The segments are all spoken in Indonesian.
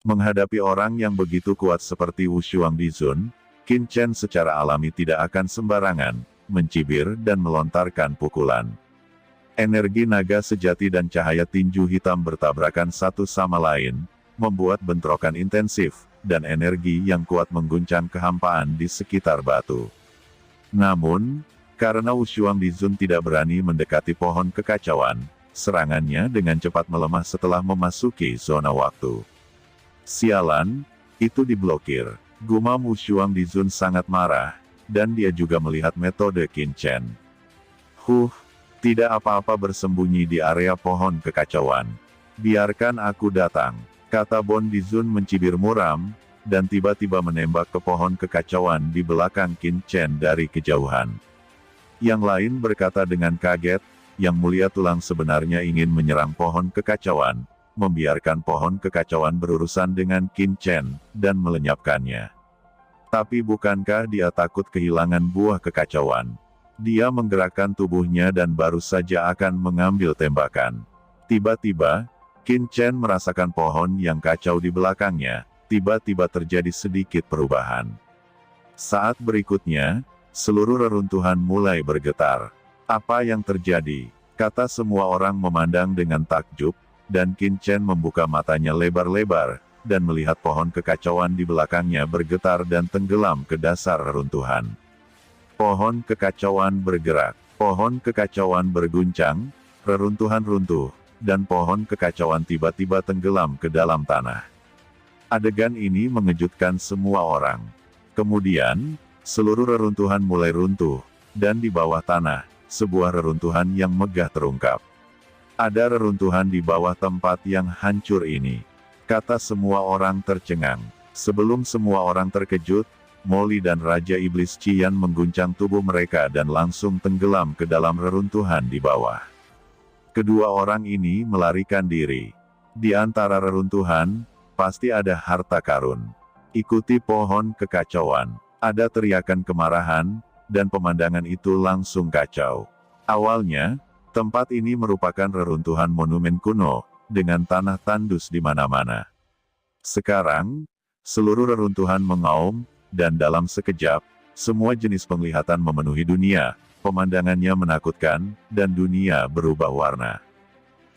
Menghadapi orang yang begitu kuat seperti Wushuang Dizun, Qin Chen secara alami tidak akan sembarangan mencibir dan melontarkan pukulan. Energi naga sejati dan cahaya tinju hitam bertabrakan satu sama lain, membuat bentrokan intensif, dan energi yang kuat mengguncang kehampaan di sekitar batu. Namun, karena Wushuang Dizun tidak berani mendekati pohon kekacauan, serangannya dengan cepat melemah setelah memasuki zona waktu. Sialan, itu diblokir. Gumam Wushuang Dizun sangat marah, dan dia juga melihat metode Qin Chen. Tidak apa-apa bersembunyi di area pohon kekacauan. Biarkan aku datang, kata Bon Dizun mencibir muram, dan tiba-tiba menembak ke pohon kekacauan di belakang Qin Chen dari kejauhan. Yang lain berkata dengan kaget, Yang Mulia Tulang sebenarnya ingin menyerang pohon kekacauan, membiarkan pohon kekacauan berurusan dengan Qin Chen, dan melenyapkannya. Tapi bukankah dia takut kehilangan buah kekacauan? Dia menggerakkan tubuhnya dan baru saja akan mengambil tembakan. Tiba-tiba, Qin Chen merasakan pohon yang kacau di belakangnya, tiba-tiba terjadi sedikit perubahan. Saat berikutnya, seluruh reruntuhan mulai bergetar. Apa yang terjadi? Kata semua orang memandang dengan takjub, dan Qin Chen membuka matanya lebar-lebar, dan melihat pohon kekacauan di belakangnya bergetar dan tenggelam ke dasar reruntuhan. Pohon kekacauan bergerak, pohon kekacauan berguncang, reruntuhan runtuh, dan pohon kekacauan tiba-tiba tenggelam ke dalam tanah. Adegan ini mengejutkan semua orang. Kemudian, seluruh reruntuhan mulai runtuh, dan di bawah tanah, sebuah reruntuhan yang megah terungkap. Ada reruntuhan di bawah tempat yang hancur ini, kata semua orang tercengang. Sebelum semua orang terkejut, Molly dan Raja Iblis Qian mengguncang tubuh mereka dan langsung tenggelam ke dalam reruntuhan di bawah. Kedua orang ini melarikan diri. Di antara reruntuhan, pasti ada harta karun. Ikuti pohon kekacauan. Ada teriakan kemarahan, dan pemandangan itu langsung kacau. Awalnya, tempat ini merupakan reruntuhan monumen kuno, dengan tanah tandus di mana-mana. Sekarang, seluruh reruntuhan mengaum, dan dalam sekejap, semua jenis penglihatan memenuhi dunia, pemandangannya menakutkan, dan dunia berubah warna.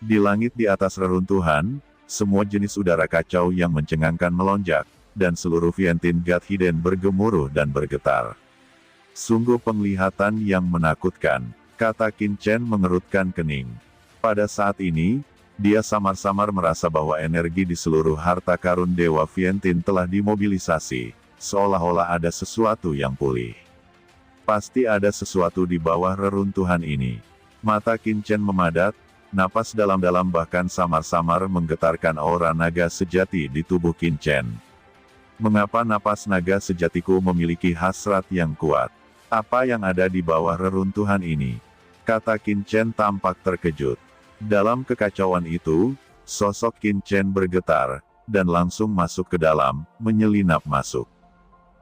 Di langit di atas reruntuhan, semua jenis udara kacau yang mencengangkan melonjak, dan seluruh Vientiane God Hidden bergemuruh dan bergetar. Sungguh penglihatan yang menakutkan, kata Qin Chen mengerutkan kening. Pada saat ini, dia samar-samar merasa bahwa energi di seluruh harta karun Dewa Vientiane telah dimobilisasi, seolah-olah ada sesuatu yang pulih. Pasti ada sesuatu di bawah reruntuhan ini. Mata Qin Chen memadat, napas dalam-dalam bahkan samar-samar menggetarkan aura naga sejati di tubuh Qin Chen. Mengapa napas naga sejatiku memiliki hasrat yang kuat? Apa yang ada di bawah reruntuhan ini? Kata Qin Chen tampak terkejut. Dalam kekacauan itu, sosok Qin Chen bergetar, dan langsung masuk ke dalam, menyelinap masuk.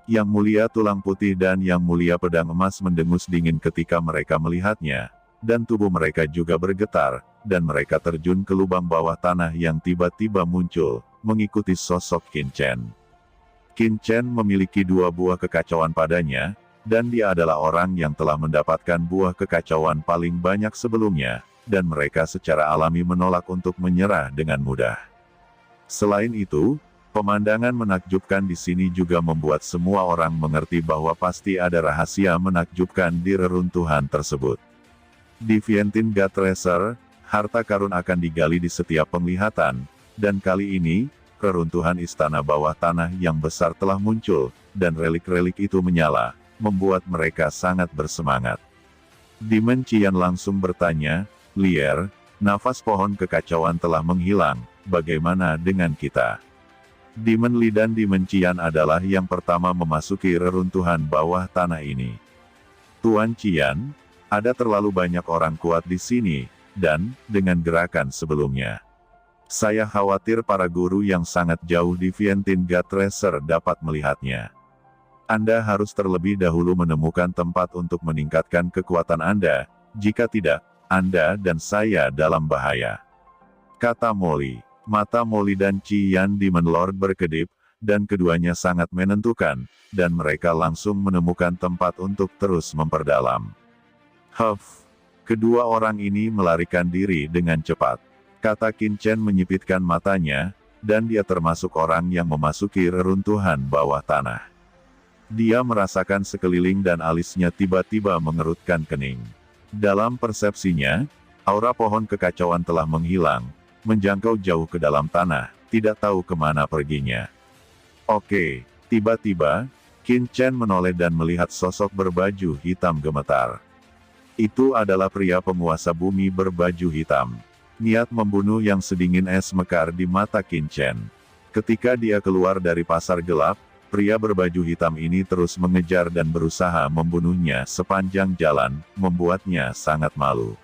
Yang Mulia Tulang Putih dan Yang Mulia Pedang Emas mendengus dingin ketika mereka melihatnya, dan tubuh mereka juga bergetar, dan mereka terjun ke lubang bawah tanah yang tiba-tiba muncul, mengikuti sosok Qin Chen. Qin Chen memiliki dua buah kekacauan padanya, dan dia adalah orang yang telah mendapatkan buah kekacauan paling banyak sebelumnya, dan mereka secara alami menolak untuk menyerah dengan mudah. Selain itu, pemandangan menakjubkan di sini juga membuat semua orang mengerti bahwa pasti ada rahasia menakjubkan di reruntuhan tersebut. Di Vientiane God Tracer, harta karun akan digali di setiap penglihatan, dan kali ini, reruntuhan istana bawah tanah yang besar telah muncul, dan relik-relik itu menyala, membuat mereka sangat bersemangat. Demon Qian langsung bertanya, Lier, nafas pohon kekacauan telah menghilang, bagaimana dengan kita? Demon Li dan Demon Qian adalah yang pertama memasuki reruntuhan bawah tanah ini. Tuan Qian, ada terlalu banyak orang kuat di sini, dan, dengan gerakan sebelumnya, saya khawatir para guru yang sangat jauh di Vientiane God Tracer dapat melihatnya. Anda harus terlebih dahulu menemukan tempat untuk meningkatkan kekuatan Anda, jika tidak, Anda dan saya dalam bahaya. Kata Molly. Mata Molly dan Chi Yan Demon Lord berkedip, dan keduanya sangat menentukan, dan mereka langsung menemukan tempat untuk terus memperdalam. Huff! Kedua orang ini melarikan diri dengan cepat. Kata Qin Chen menyipitkan matanya, dan dia termasuk orang yang memasuki reruntuhan bawah tanah. Dia merasakan sekeliling dan alisnya tiba-tiba mengerutkan kening. Dalam persepsinya, aura pohon kekacauan telah menghilang, menjangkau jauh ke dalam tanah, tidak tahu kemana perginya. Oke, tiba-tiba, Qin Chen menoleh dan melihat sosok berbaju hitam gemetar. Itu adalah pria penguasa bumi berbaju hitam. Niat membunuh yang sedingin es mekar di mata Qin Chen. Ketika dia keluar dari pasar gelap, pria berbaju hitam ini terus mengejar dan berusaha membunuhnya sepanjang jalan, membuatnya sangat malu.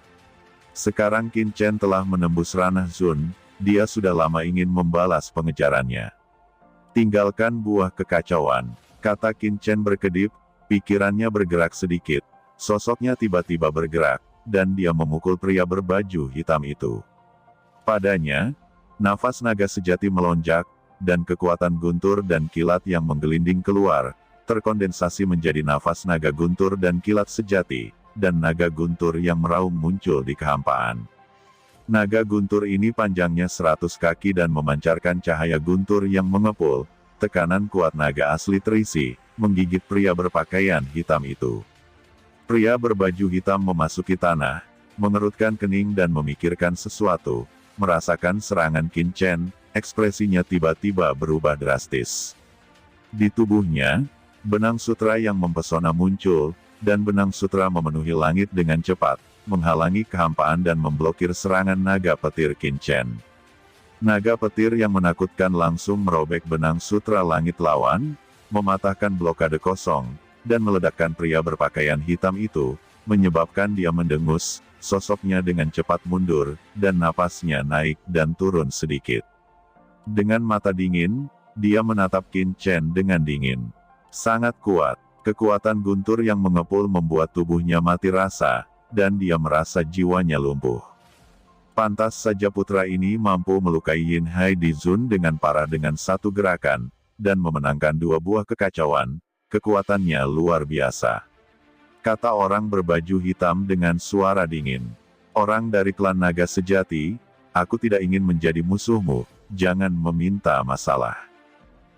Sekarang Qin Chen telah menembus ranah Zun, dia sudah lama ingin membalas pengejarannya. Tinggalkan buah kekacauan, kata Qin Chen berkedip, pikirannya bergerak sedikit. Sosoknya tiba-tiba bergerak, dan dia memukul pria berbaju hitam itu. Padanya, nafas naga sejati melonjak, dan kekuatan guntur dan kilat yang menggelinding keluar, terkondensasi menjadi nafas naga guntur dan kilat sejati, dan naga guntur yang meraung muncul di kehampaan. Naga guntur ini panjangnya 100 kaki dan memancarkan cahaya guntur yang mengepul, tekanan kuat naga asli terisi, menggigit pria berpakaian hitam itu. Pria berbaju hitam memasuki tanah, mengerutkan kening dan memikirkan sesuatu, merasakan serangan Qin Chen, ekspresinya tiba-tiba berubah drastis. Di tubuhnya, benang sutra yang mempesona muncul, dan benang sutra memenuhi langit dengan cepat, menghalangi kehampaan dan memblokir serangan naga petir Qin Chen. Naga petir yang menakutkan langsung merobek benang sutra langit lawan, mematahkan blokade kosong, dan meledakkan pria berpakaian hitam itu, menyebabkan dia mendengus, sosoknya dengan cepat mundur, dan napasnya naik dan turun sedikit. Dengan mata dingin, dia menatap Qin Chen dengan dingin. Sangat kuat, kekuatan guntur yang mengepul membuat tubuhnya mati rasa, dan dia merasa jiwanya lumpuh. Pantas saja putra ini mampu melukai Yin Hai di Zun dengan parah dengan satu gerakan, dan memenangkan 2 buah kekacauan. Kekuatannya luar biasa. Kata orang berbaju hitam dengan suara dingin. Orang dari klan naga sejati, aku tidak ingin menjadi musuhmu, jangan meminta masalah.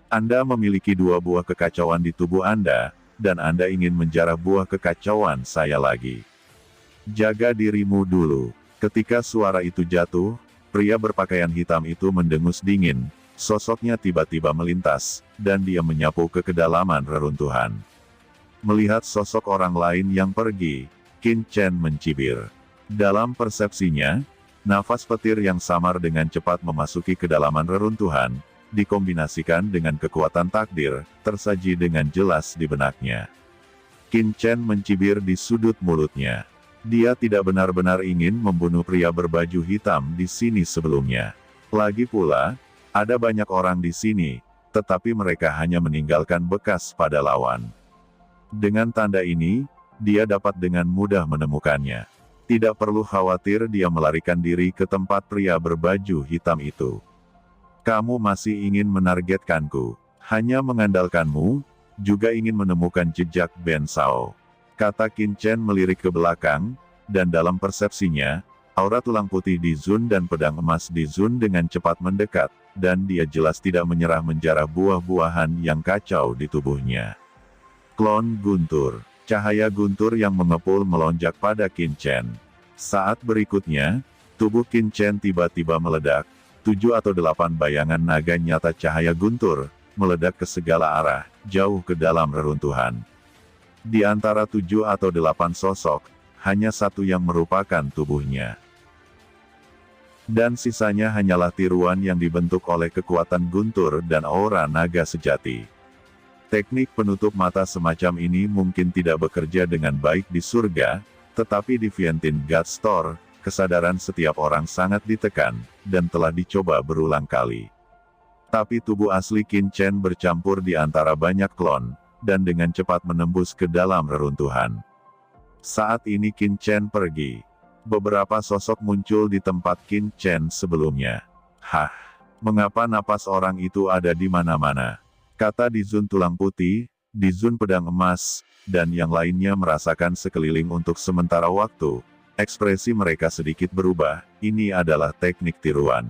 Anda memiliki 2 buah kekacauan di tubuh Anda, dan Anda ingin menjarah buah kekacauan saya lagi. Jaga dirimu dulu. Ketika suara itu jatuh, pria berpakaian hitam itu mendengus dingin. Sosoknya tiba-tiba melintas, dan dia menyapu ke kedalaman reruntuhan. Melihat sosok orang lain yang pergi, Qin Chen mencibir. Dalam persepsinya, nafas petir yang samar dengan cepat memasuki kedalaman reruntuhan, dikombinasikan dengan kekuatan takdir, tersaji dengan jelas di benaknya. Qin Chen mencibir di sudut mulutnya. Dia tidak benar-benar ingin membunuh pria berbaju hitam di sini sebelumnya. Lagi pula, ada banyak orang di sini, tetapi mereka hanya meninggalkan bekas pada lawan. Dengan tanda ini, dia dapat dengan mudah menemukannya. Tidak perlu khawatir dia melarikan diri ke tempat pria berbaju hitam itu. Kamu masih ingin menargetkanku, hanya mengandalkanmu, juga ingin menemukan jejak Ben Sao. Kata Qin Chen melirik ke belakang, dan dalam persepsinya, aura tulang putih di Zun dan pedang emas di Zun dengan cepat mendekat, dan dia jelas tidak menyerah menjarah buah-buahan yang kacau di tubuhnya. Klon guntur. Cahaya guntur yang mengepul melonjak pada Qin Chen. Saat berikutnya, tubuh Qin Chen tiba-tiba meledak, 7 atau 8 bayangan naga nyata cahaya guntur, meledak ke segala arah, jauh ke dalam reruntuhan. Di antara 7 atau 8 sosok, hanya satu yang merupakan tubuhnya. Dan sisanya hanyalah tiruan yang dibentuk oleh kekuatan guntur dan aura naga sejati. Teknik penutup mata semacam ini mungkin tidak bekerja dengan baik di surga, tetapi di Vientiane God Store, kesadaran setiap orang sangat ditekan, dan telah dicoba berulang kali. Tapi tubuh asli Qin Chen bercampur di antara banyak klon, dan dengan cepat menembus ke dalam reruntuhan. Saat ini Qin Chen pergi. Beberapa sosok muncul di tempat Qin Chen sebelumnya. Hah! Mengapa napas orang itu ada di mana-mana? Kata Dizun tulang putih, Dizun pedang emas, dan yang lainnya merasakan sekeliling untuk sementara waktu. Ekspresi mereka sedikit berubah, ini adalah teknik tiruan.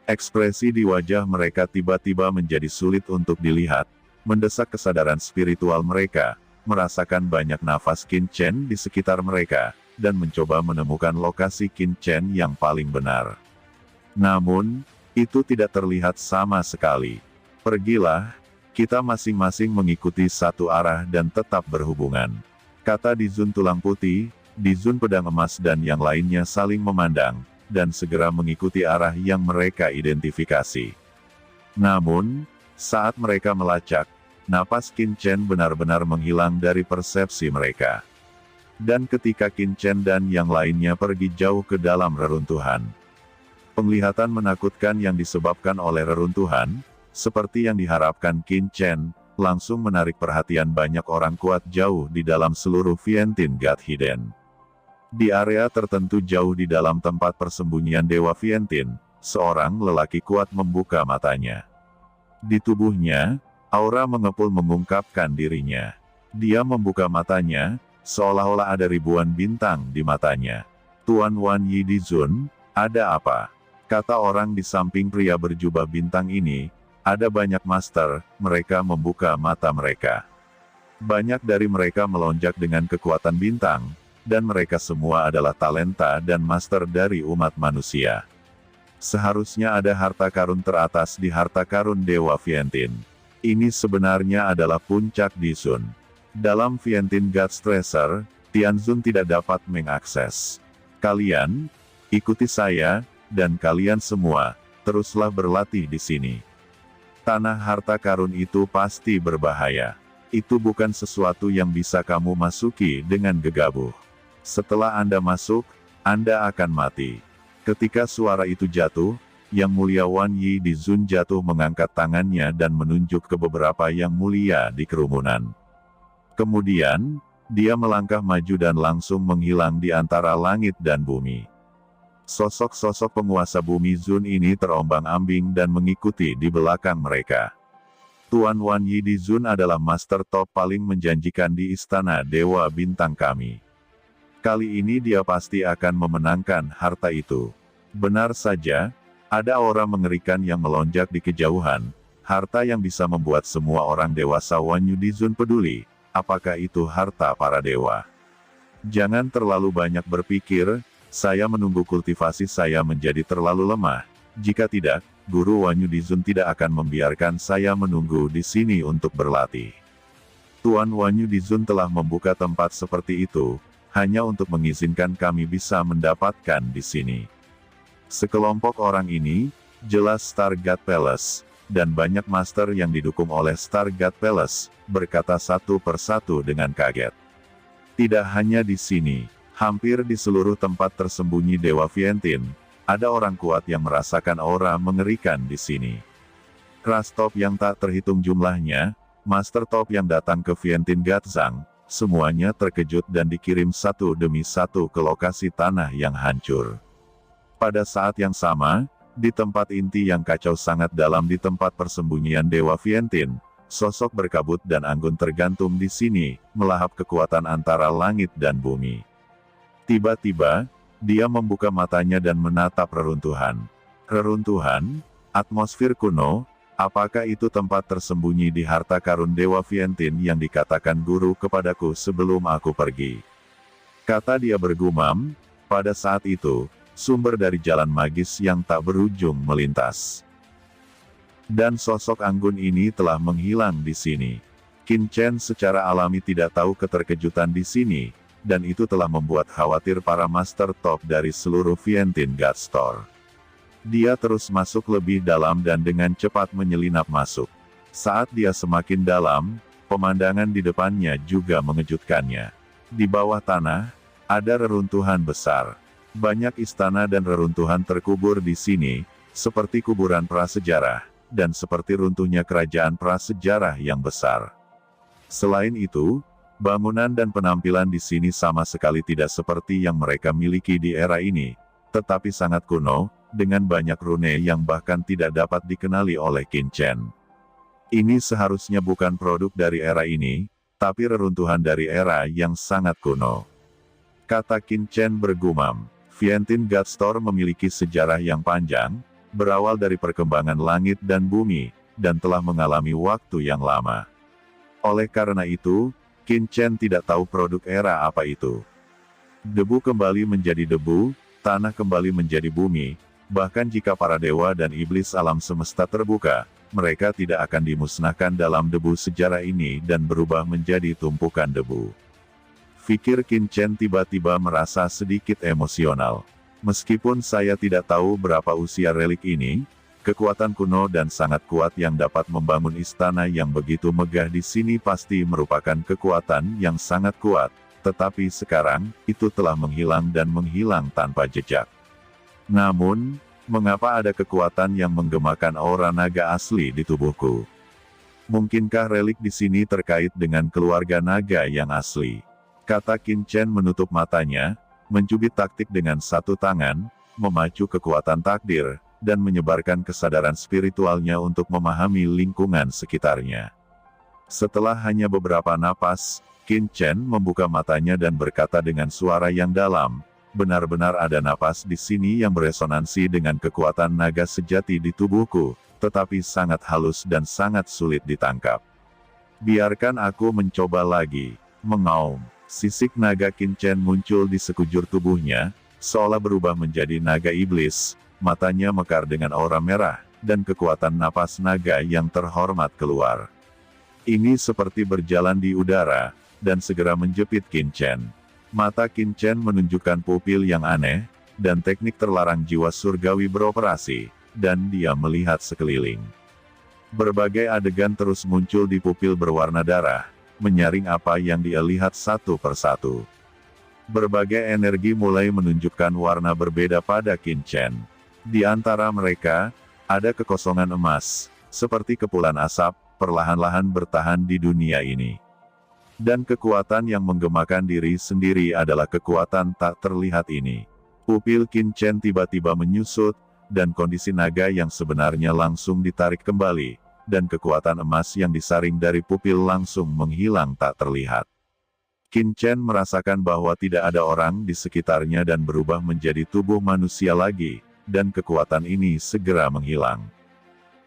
Ekspresi di wajah mereka tiba-tiba menjadi sulit untuk dilihat, mendesak kesadaran spiritual mereka, merasakan banyak nafas Qin Chen di sekitar mereka, dan mencoba menemukan lokasi Qin Chen yang paling benar. Namun, itu tidak terlihat sama sekali. Pergilah, kita masing-masing mengikuti satu arah dan tetap berhubungan. Kata Dizun tulang putih, Dizun pedang emas dan yang lainnya saling memandang, dan segera mengikuti arah yang mereka identifikasi. Namun, saat mereka melacak, napas Qin Chen benar-benar menghilang dari persepsi mereka. Dan ketika Qin Chen dan yang lainnya pergi jauh ke dalam reruntuhan, penglihatan menakutkan yang disebabkan oleh reruntuhan, seperti yang diharapkan Qin Chen, langsung menarik perhatian banyak orang kuat jauh di dalam seluruh Vientiane God Hidden. Di area tertentu jauh di dalam tempat persembunyian Dewa Vientiane, seorang lelaki kuat membuka matanya. Di tubuhnya, aura mengepul mengungkapkan dirinya. Dia membuka matanya, seolah-olah ada ribuan bintang di matanya. Tuan Wan Yi Dizun, ada apa? Kata orang di samping pria berjubah bintang ini, ada banyak master, mereka membuka mata mereka. Banyak dari mereka melonjak dengan kekuatan bintang, dan mereka semua adalah talenta dan master dari umat manusia. Seharusnya ada harta karun teratas di harta karun Dewa Vientiane. Ini sebenarnya adalah puncak Dizun. Dalam Vientiane God's Treasure, Tianzun tidak dapat mengakses. Kalian, ikuti saya, dan kalian semua, teruslah berlatih di sini. Tanah harta karun itu pasti berbahaya. Itu bukan sesuatu yang bisa kamu masuki dengan gegabah. Setelah Anda masuk, Anda akan mati. Ketika suara itu jatuh, Yang Mulia Wan Yi Dizun jatuh mengangkat tangannya dan menunjuk ke beberapa yang mulia di kerumunan. Kemudian, dia melangkah maju dan langsung menghilang di antara langit dan bumi. Sosok-sosok penguasa bumi Zun ini terombang-ambing dan mengikuti di belakang mereka. Tuan Wan Yi Dizun adalah master top paling menjanjikan di istana Dewa Bintang kami. Kali ini dia pasti akan memenangkan harta itu. Benar saja, ada aura mengerikan yang melonjak di kejauhan, harta yang bisa membuat semua orang dewasa Wan Yi Dizun peduli, apakah itu harta para dewa. Jangan terlalu banyak berpikir, saya menunggu kultivasi saya menjadi terlalu lemah, jika tidak, Guru Wan Yi Dizun tidak akan membiarkan saya menunggu di sini untuk berlatih. Tuan Wan Yi Dizun telah membuka tempat seperti itu, hanya untuk mengizinkan kami bisa mendapatkan di sini. Sekelompok orang ini, jelas Star God Palace, dan banyak master yang didukung oleh Star God Palace, berkata satu persatu dengan kaget. Tidak hanya di sini, hampir di seluruh tempat tersembunyi Dewa Vientiane, ada orang kuat yang merasakan aura mengerikan di sini. Ras top yang tak terhitung jumlahnya, master top yang datang ke Vientiane Gazang, semuanya terkejut dan dikirim satu demi satu ke lokasi tanah yang hancur. Pada saat yang sama, di tempat inti yang kacau sangat dalam di tempat persembunyian Dewa Vientiane, sosok berkabut dan anggun tergantung di sini, melahap kekuatan antara langit dan bumi. Tiba-tiba, dia membuka matanya dan menatap reruntuhan. Reruntuhan, atmosfer kuno, apakah itu tempat tersembunyi di harta karun Dewa Vientiane yang dikatakan guru kepadaku sebelum aku pergi? Kata dia bergumam, pada saat itu, sumber dari jalan magis yang tak berujung melintas. Dan sosok anggun ini telah menghilang di sini. Qin Chen secara alami tidak tahu keterkejutan di sini, dan itu telah membuat khawatir para master top dari seluruh Vientiane God Store. Dia terus masuk lebih dalam dan dengan cepat menyelinap masuk. Saat dia semakin dalam, pemandangan di depannya juga mengejutkannya. Di bawah tanah, ada reruntuhan besar. Banyak istana dan reruntuhan terkubur di sini, seperti kuburan prasejarah, dan seperti runtuhnya kerajaan prasejarah yang besar. Selain itu, bangunan dan penampilan di sini sama sekali tidak seperti yang mereka miliki di era ini, tetapi sangat kuno, dengan banyak rune yang bahkan tidak dapat dikenali oleh Qin Chen. Ini seharusnya bukan produk dari era ini, tapi reruntuhan dari era yang sangat kuno. Kata Qin Chen bergumam, Vientiane God Store memiliki sejarah yang panjang, berawal dari perkembangan langit dan bumi, dan telah mengalami waktu yang lama. Oleh karena itu, Qin Chen tidak tahu produk era apa itu. Debu kembali menjadi debu, tanah kembali menjadi bumi, bahkan jika para dewa dan iblis alam semesta terbuka, mereka tidak akan dimusnahkan dalam debu sejarah ini dan berubah menjadi tumpukan debu. Pikir Qin Chen tiba-tiba merasa sedikit emosional. Meskipun saya tidak tahu berapa usia relik ini, kekuatan kuno dan sangat kuat yang dapat membangun istana yang begitu megah di sini pasti merupakan kekuatan yang sangat kuat. Tetapi sekarang, itu telah menghilang dan menghilang tanpa jejak. Namun, mengapa ada kekuatan yang menggemakan aura naga asli di tubuhku? Mungkinkah relik di sini terkait dengan keluarga naga yang asli? Kata Qin Chen menutup matanya, mencubit taktik dengan satu tangan, memacu kekuatan takdir, dan menyebarkan kesadaran spiritualnya untuk memahami lingkungan sekitarnya. Setelah hanya beberapa napas, Qin Chen membuka matanya dan berkata dengan suara yang dalam, benar-benar ada napas di sini yang beresonansi dengan kekuatan naga sejati di tubuhku, tetapi sangat halus dan sangat sulit ditangkap. Biarkan aku mencoba lagi. Mengaum. Sisik naga Qin Chen muncul di sekujur tubuhnya, seolah berubah menjadi naga iblis, matanya mekar dengan aura merah, dan kekuatan napas naga yang terhormat keluar. Ini seperti berjalan di udara, dan segera menjepit Qin Chen. Mata Qin Chen menunjukkan pupil yang aneh, dan teknik terlarang jiwa surgawi beroperasi, dan dia melihat sekeliling. Berbagai adegan terus muncul di pupil berwarna darah, menyaring apa yang dia lihat satu persatu. Berbagai energi mulai menunjukkan warna berbeda pada Qin Chen. Di antara mereka, ada kekosongan emas, seperti kepulan asap, perlahan-lahan bertahan di dunia ini. Dan kekuatan yang menggemakan diri sendiri adalah kekuatan tak terlihat ini. Pupil Qin Chen tiba-tiba menyusut, dan kondisi naga yang sebenarnya langsung ditarik kembali, dan kekuatan emas yang disaring dari pupil langsung menghilang tak terlihat. Qin Chen merasakan bahwa tidak ada orang di sekitarnya dan berubah menjadi tubuh manusia lagi, dan kekuatan ini segera menghilang.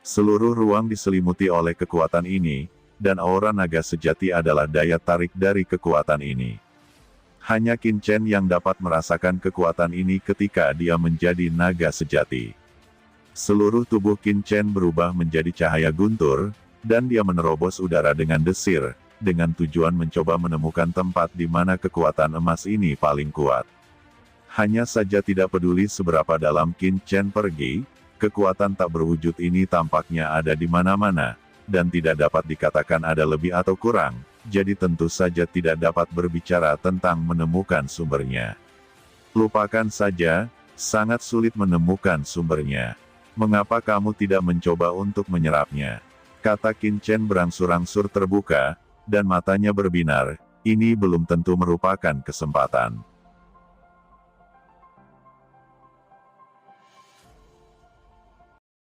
Seluruh ruang diselimuti oleh kekuatan ini, dan aura naga sejati adalah daya tarik dari kekuatan ini. Hanya Qin Chen yang dapat merasakan kekuatan ini ketika dia menjadi naga sejati. Seluruh tubuh Qin Chen berubah menjadi cahaya guntur, dan dia menerobos udara dengan desir, dengan tujuan mencoba menemukan tempat di mana kekuatan emas ini paling kuat. Hanya saja tidak peduli seberapa dalam Qin Chen pergi, kekuatan tak berwujud ini tampaknya ada di mana-mana, dan tidak dapat dikatakan ada lebih atau kurang, jadi tentu saja tidak dapat berbicara tentang menemukan sumbernya. Lupakan saja, sangat sulit menemukan sumbernya. Mengapa kamu tidak mencoba untuk menyerapnya? Kata Qin Chen berangsur-angsur terbuka, dan matanya berbinar, ini belum tentu merupakan kesempatan.